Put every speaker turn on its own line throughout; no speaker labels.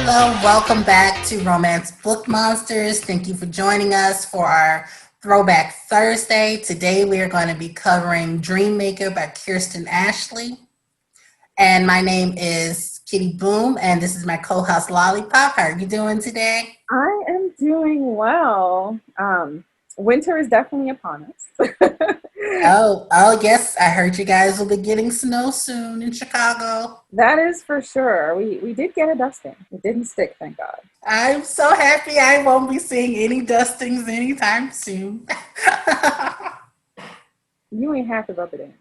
Hello, welcome back to Romance Book Monsters. Thank you for joining us for our Throwback Thursday. Today we are going to be covering Dreammaker by Kirsten Ashley. And my name is Kitty Boom, and this is my co-host Lollipop. How are you doing today?
I am doing well. Winter is definitely upon us.
Oh, yes, I heard you guys will be getting snow soon in Chicago.
That is for sure. We did get a dusting. It didn't stick, thank God.
I'm so happy I won't be seeing any dustings anytime soon.
You ain't have to rub it in.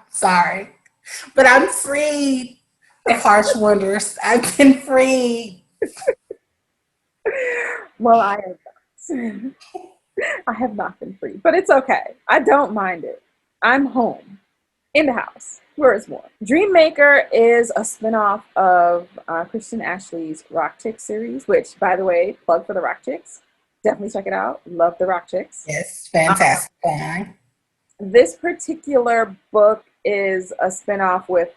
Sorry, but I'm free of harsh winters. I've been free.
Well, I am not. I have not been free, but it's okay. I don't mind it. I'm home, in the house. Where is more? Dreammaker is a spinoff of Kristen Ashley's Rock Chicks series, which, by the way, plug for the Rock Chicks. Definitely check it out. Love the Rock Chicks.
Yes, fantastic.
This particular book is a spinoff with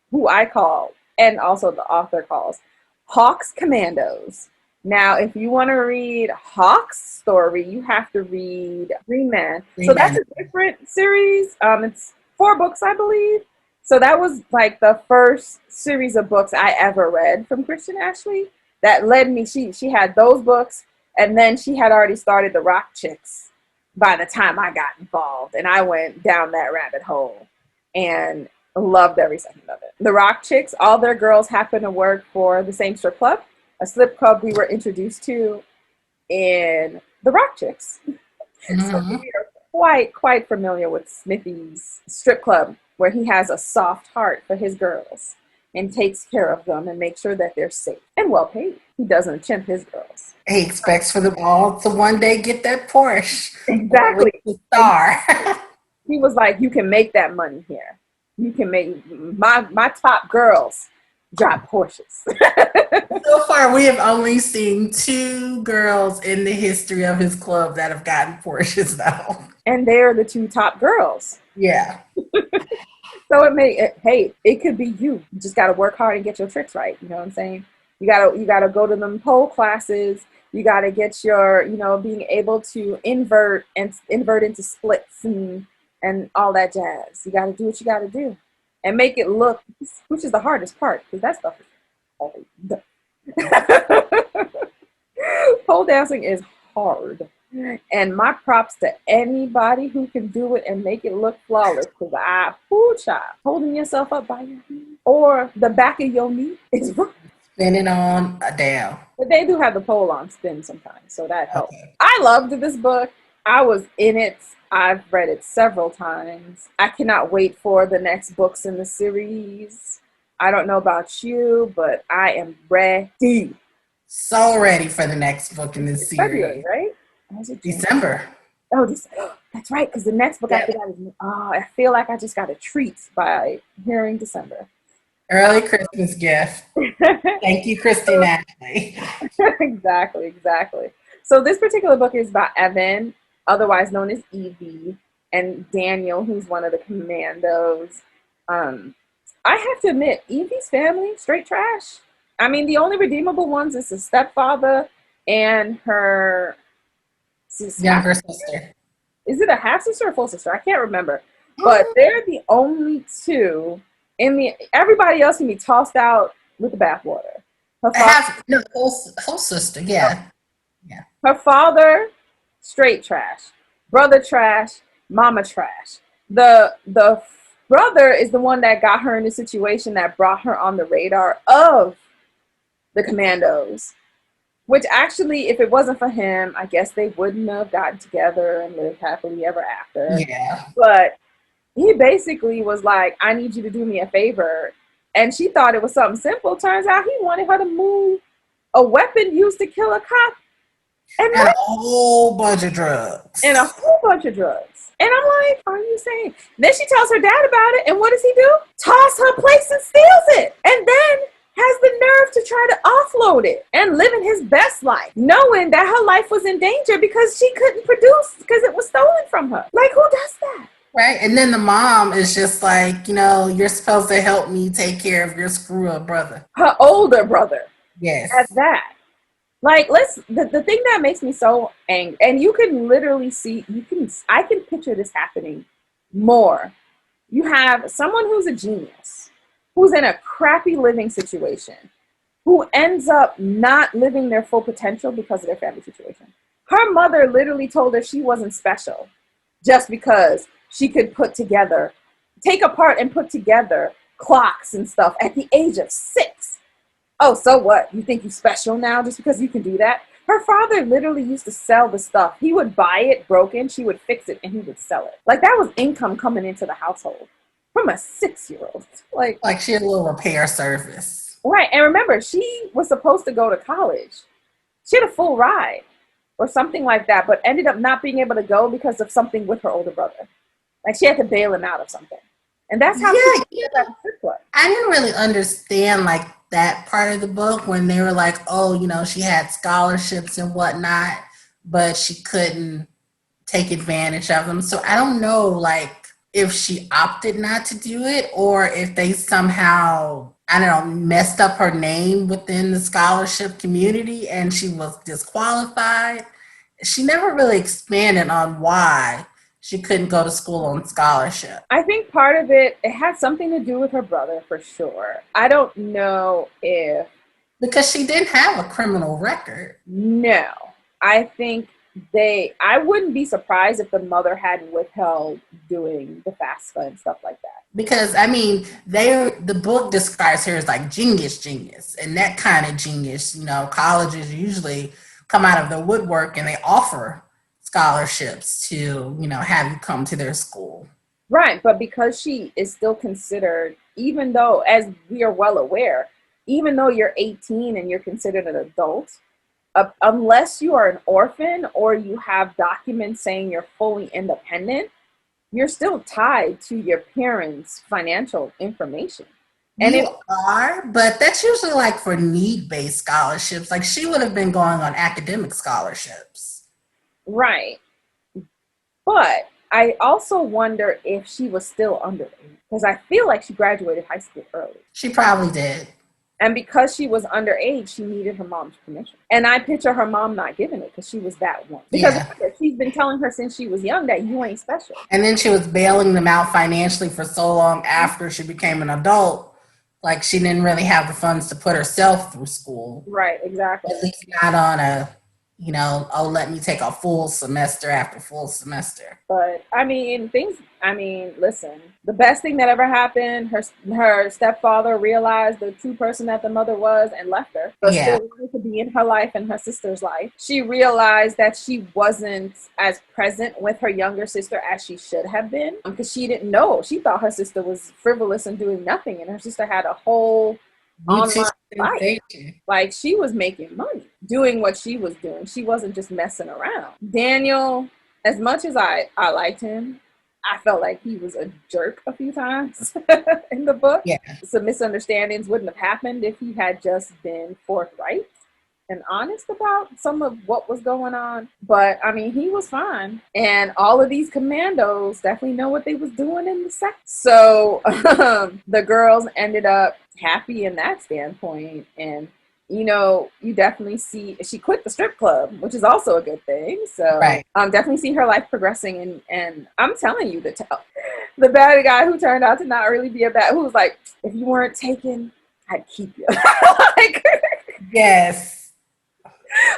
who I call, and also the author calls, Hawk's Commandos. Now, if you want to read Hawk's story, you have to read Green Man. So that's a different series. It's 4 books, I believe. So that was like the first series of books I ever read from Kristen Ashley. That led me, she had those books, and then she had already started the Rock Chicks by the time I got involved. And I went down that rabbit hole and loved every second of it. The Rock Chicks, all their girls happen to work for the same strip club, a strip club we were introduced to in the Rock Chicks. Mm-hmm. So we are quite familiar with Smithy's strip club, where he has a soft heart for his girls and takes care of them and makes sure that they're safe and well paid. He doesn't chimp his girls.
He expects for them all to one day get that Porsche.
Exactly.
With the star.
He was like, you can make that money here. You can make my top girls drive Porsches.
So far, we have only seen 2 girls in the history of his club that have gotten Porsches, though.
And they're the 2 top girls.
Yeah.
So it could be you. You just got to work hard and get your tricks right. You know what I'm saying? You gotta go to them pole classes. You got to get your, being able to invert into splits and all that jazz. You got to do what you got to do and make it look, which is the hardest part, because that stuff is hard. Pole dancing is hard. And my props to anybody who can do it and make it look flawless, because holding yourself up by your hand or the back of your knee is rough.
Spinning on a down.
But they do have the pole on spin sometimes, so that helps. Okay. I loved this book. I was in it. I've read it several times. I cannot wait for the next books in the series. I don't know about you, but I am ready.
So ready for the next book in this series.
February, right?
December.
Oh, that's right, because the next book after that is, I feel like I just got a treat by hearing December.
Early Christmas gift. Thank you, Kristen Ashley.
Exactly. So this particular book is about Evan, otherwise known as Evie, and Daniel, who's one of the commandos. I have to admit, Evie's family, straight trash. I mean, the only redeemable ones is the stepfather and her
younger sister.
Is it a half sister or full sister? I can't remember. But they're the only 2. Everybody else can be tossed out with the bathwater.
Whole sister, yeah. Yeah.
Her father, straight trash. Brother trash. Mama trash. The brother is the one that got her in the situation that brought her on the radar of the commandos. Which actually, if it wasn't for him, I guess they wouldn't have gotten together and lived happily ever after.
Yeah.
But he basically was like, I need you to do me a favor. And she thought it was something simple. Turns out he wanted her to move a weapon used to kill a cop. And
a whole bunch of drugs.
And I'm like, are you saying? Then she tells her dad about it. And what does he do? Toss her place and steals it. And then has the nerve to try to offload it and living his best life, knowing that her life was in danger because she couldn't produce because it was stolen from her. Like, who does that?
Right. And then the mom is just like, you're supposed to help me take care of your screw up brother.
Her older brother.
Yes.
at that. Like, the thing that makes me so angry, and you can literally see, I can picture this happening more. You have someone who's a genius, who's in a crappy living situation, who ends up not living their full potential because of their family situation. Her mother literally told her she wasn't special just because she could take apart and put together clocks and stuff at the age of 6. Oh, so what? You think you're special now just because you can do that? Her father literally used to sell the stuff. He would buy it broken, she would fix it, and he would sell it. Like, that was income coming into the household from a 6-year-old.
Like she had a little repair service.
Right. And remember, she was supposed to go to college. She had a full ride or something like that, but ended up not being able to go because of something with her older brother. Like, she had to bail him out of something. And that's how
Yeah,
she got that strip club.
I didn't really understand like that part of the book when they were like, oh, she had scholarships and whatnot, but she couldn't take advantage of them. So I don't know like if she opted not to do it or if they somehow, I don't know, messed up her name within the scholarship community and she was disqualified. She never really expanded on why she couldn't go to school on scholarship.
I think part of it had something to do with her brother for sure. I don't know if.
Because she didn't have a criminal record.
No. I think I wouldn't be surprised if the mother had withheld doing the FAFSA and stuff like that.
Because I mean, the book describes her as like genius, and that kind of genius. Colleges usually come out of the woodwork and they offer scholarships to have you come to their school.
Right, but because she is still considered, even though, as we are well aware, even though you're 18 and you're considered an adult, unless you are an orphan or you have documents saying you're fully independent, you're still tied to your parents' financial information. And
you are, but that's usually like for need-based scholarships. Like she would have been going on academic scholarships.
Right. But I also wonder if she was still underage, because I feel like she graduated high school early.
She probably did.
And because she was underage, she needed her mom's permission. And I picture her mom not giving it because she was that one. Because she's been telling her since she was young that you ain't special.
And then she was bailing them out financially for so long after she became an adult. Like she didn't really have the funds to put herself through school.
Right, exactly.
At least not on a, let me take a full semester after full semester.
But listen, the best thing that ever happened, her stepfather realized the true person that the mother was and left her. But still wanted to be in her life and her sister's life. She realized that she wasn't as present with her younger sister as she should have been because she didn't know. She thought her sister was frivolous and doing nothing, and her sister had a whole online life. Like she was making money doing what she was doing. She wasn't just messing around. Daniel, as much as I liked him, I felt like he was a jerk a few times in the book.
Yeah.
Some misunderstandings wouldn't have happened if he had just been forthright and honest about some of what was going on. But he was fine. And all of these commandos definitely know what they was doing in the sex. So the girls ended up happy in that standpoint. And you definitely see she quit the strip club, which is also a good thing. So definitely see her life progressing. And I'm telling you, the bad guy who turned out to not really be who was like, if you weren't taken, I'd keep you.
Yes.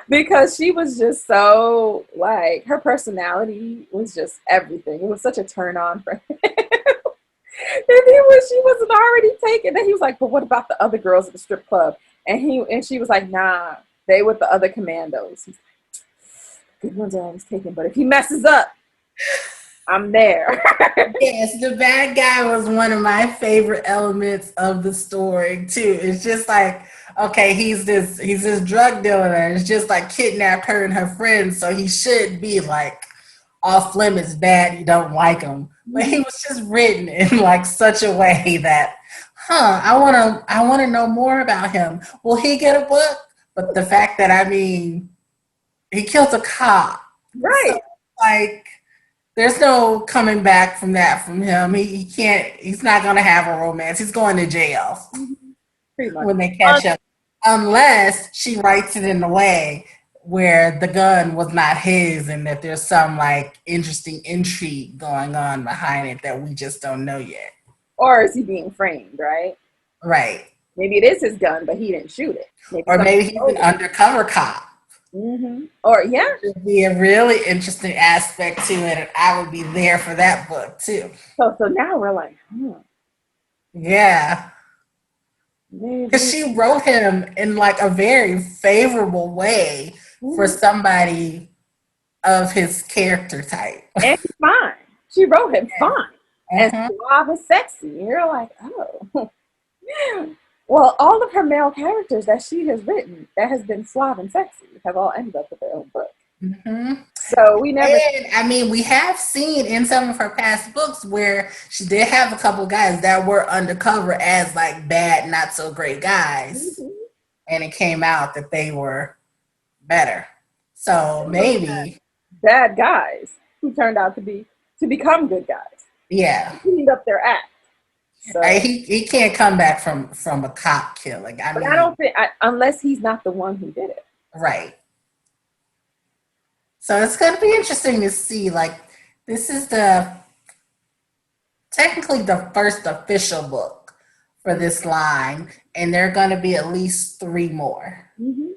Because she was just so, like, her personality was just everything. It was such a turn on for him. And she wasn't already taken. And he was like, but what about the other girls at the strip club? And she was like, nah, they with the other commandos. He's like, good ones are always taken, but if he messes up, I'm there.
Yes, the bad guy was one of my favorite elements of the story too. It's just like, okay, he's this drug dealer and it's just like kidnapped her and her friends, so he should be like off limits bad, you don't like him. But he was just written in like such a way that, I wanna know more about him. Will he get a book? But the fact that he killed a cop.
Right.
So, like there's no coming back from that from him. He can't, he's not gonna have a romance. He's going to jail
Pretty much.
when they catch up. unless she writes it in a way where the gun was not his and that there's some like interesting intrigue going on behind it that we just don't know yet.
Or is he being framed, right?
Right.
Maybe it is his gun, but he didn't shoot it. Maybe
Or
somebody
maybe he's
stole
an
it.
undercover cop.
Or yeah.
Would be a really interesting aspect to it, and I would be there for that book too.
So now we're like,
Yeah, because
maybe.
she wrote him in like a very favorable way for
Mhm.
somebody of his character type.
And he's fine. She wrote him fine and
Uh-huh.
suave and sexy. And you're like, oh. Well, all of her male characters that she has written that has been suave and sexy have all ended up with their own book.
Hmm.
So we never.
And I mean, we have seen in some of her past books where she did have a couple of guys that were undercover as like bad, not so great guys,
Mhm.
and it came out that they were better. So maybe,
Bad guys who turned out to become good guys,
yeah.
cleaned up their act. So,
He can't come back from a cop killing. I
but I don't
mean,
think unless he's not the one who did it.
right. So it's going to be interesting to see. Like, this is the technically the first official book for this line, and there are going to be at least three more.
Hmm.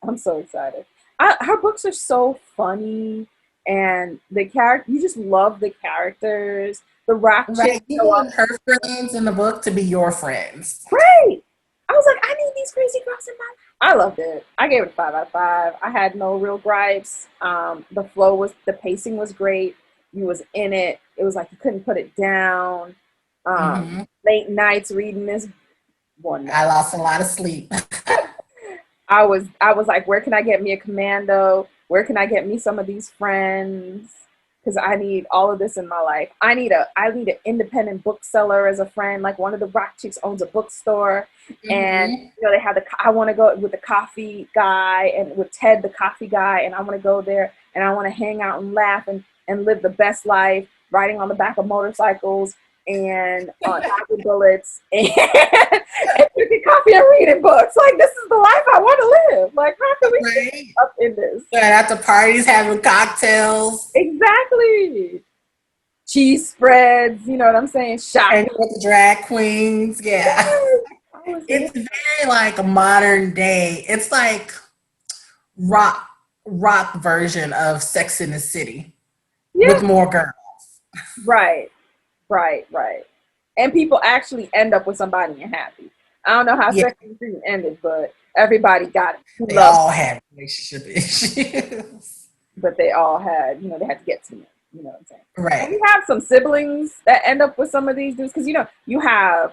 I'm so excited. Her books are so funny, and the character you just love the characters. The rock chick
Right? You
show up
want her friends in the book to be your friends.
great. I was like, I need these crazy girls in my life. I loved it. I gave it a 5 out of 5. I had no real gripes. The pacing was great. You was in it. It was like you couldn't put it down.
Hmm.
Late nights reading this one
I
night.
lost a lot of sleep.
I was like, where can I get me a commando? Where can I get me some of these friends? Because I need all of this in my life. I need an independent bookseller as a friend. Like one of the rock chicks owns a bookstore, and
Hmm.
they have I want to go with the coffee guy and with Ted the coffee guy, and I want to go there and I want to hang out and laugh and live the best life, riding on the back of motorcycles and on apple bullets and drinking coffee and reading books. Like this is the life I want to live. Like how can we get
Right?
up in this?
And at the parties having cocktails.
Exactly. Cheese spreads, you know what I'm saying?
Hanging
Shopping.
with the drag queens. Yeah.
Yes. I was
It's
like,
very like a modern day. It's like rock rock version of Sex in the City
yeah,
with more girls.
right, right. And people actually end up with somebody and happy. I don't know how
Yeah,
Sex and the City ended, but everybody got it. Who
they
loved,
all have relationship issues.
but they all had, they had to get to it. You know what I'm saying? And
Right.
we have some siblings that end up with some of these dudes because you have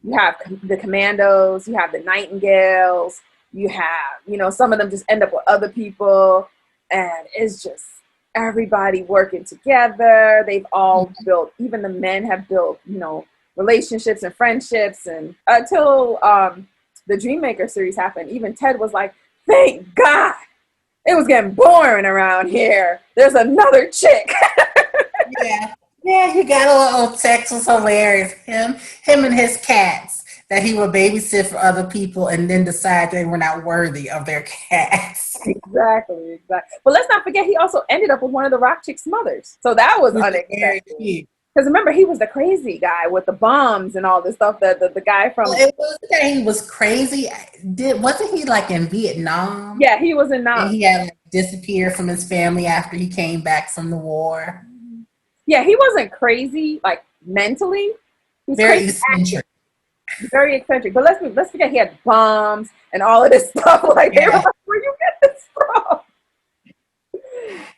the commandos, you have the nightingales, you have some of them just end up with other people, and it's just everybody working together. They've all built, even the men have built relationships and friendships, and until the Dreammaker series happened, even Ted was like, thank God it was getting boring around here, there's another chick.
Yeah. Yeah, he got a little text was hilarious. Him and his cats that he would babysit for other people and then decide they were not worthy of their cats.
Exactly. But let's not forget, he also ended up with one of the rock chick's mothers. So that was
Which is very
unexpected.
cute.
Because remember, he was the crazy guy with the bombs and all this stuff. The guy
Well,
from,
it wasn't that he was crazy. Wasn't he like in Vietnam?
yeah, he was in
And
Nam.
he had like, disappeared from his family after he came back from the war.
Yeah, he wasn't crazy like mentally. He was
Very
crazy,
eccentric.
very eccentric. But let's forget he had bombs and all of this stuff. Like they were
Yeah.
like, where you get this from?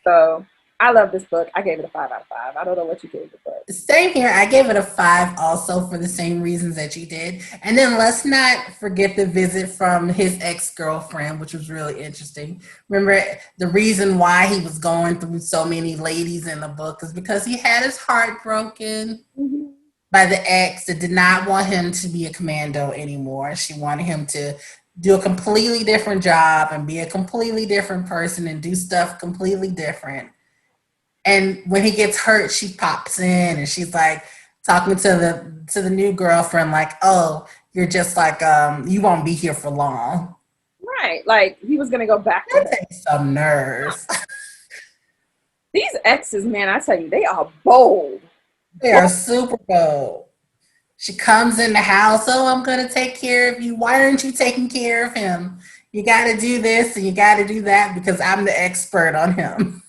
So I love this book. I gave it a 5 out of 5. I don't know what you gave it, but
Same here. I gave it a 5 also for the same reasons that you did. And then let's not forget the visit from his ex-girlfriend, which was really interesting. Remember, the reason why he was going through so many ladies in the book is because he had his heart broken
Mhm.
by the ex that did not want him to be a commando anymore. She wanted him to do a completely different job and be a completely different person and do stuff completely different. And when he gets hurt, she pops in and she's like talking to the new girlfriend, like, "Oh, you're just like, you won't be here for long.
Right. Like he was gonna go back to
That
her.
takes some nerve.
These exes, man, I tell you, they are bold.
They are super bold. She comes in the house, oh, I'm going to take care of you. Why aren't you taking care of him? You got to do this and you got to do that because I'm the expert on him.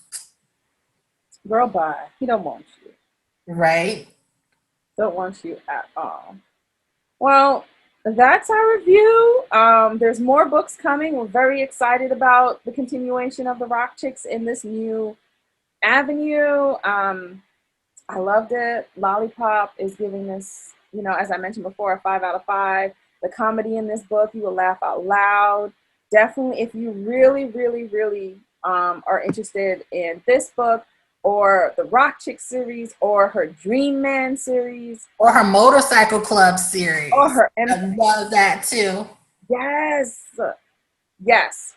Girl, bye. He don't want you.
Right?
Don't want you at all. Well, that's our review. There's more books coming. We're very excited about the continuation of the Rock Chicks in this new avenue. I loved it. Lollipop is giving this, as I mentioned before, a 5 out of 5. The comedy in this book, you will laugh out loud. Definitely, if you really, really, really are interested in this book or the Rock Chick series or her Dream Man series
Or her Motorcycle Club
or
series.
her
I love that too.
yes, yes.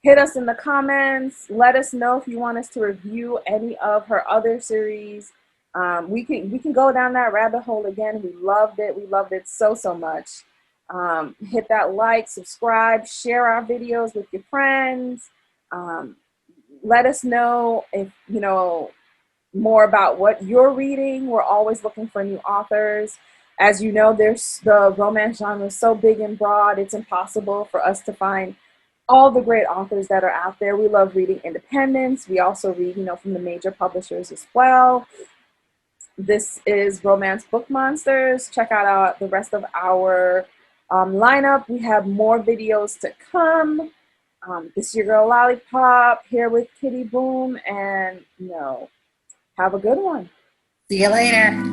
Hit us in the comments. Let us know if you want us to review any of her other series. We can go down that rabbit hole again. We loved it. We loved it so much. Hit that like, subscribe, share our videos with your friends. Let us know if more about what you're reading. We're always looking for new authors. As you know, there's the romance genre is so big and broad. It's impossible for us to find all the great authors that are out there. We love reading independents. We also read, from the major publishers as well. This is Romance Book Monsters. Check out the rest of our lineup. We have more videos to come. This is your girl Lollipop here with Kitty Boom, and have a good one.
See you later.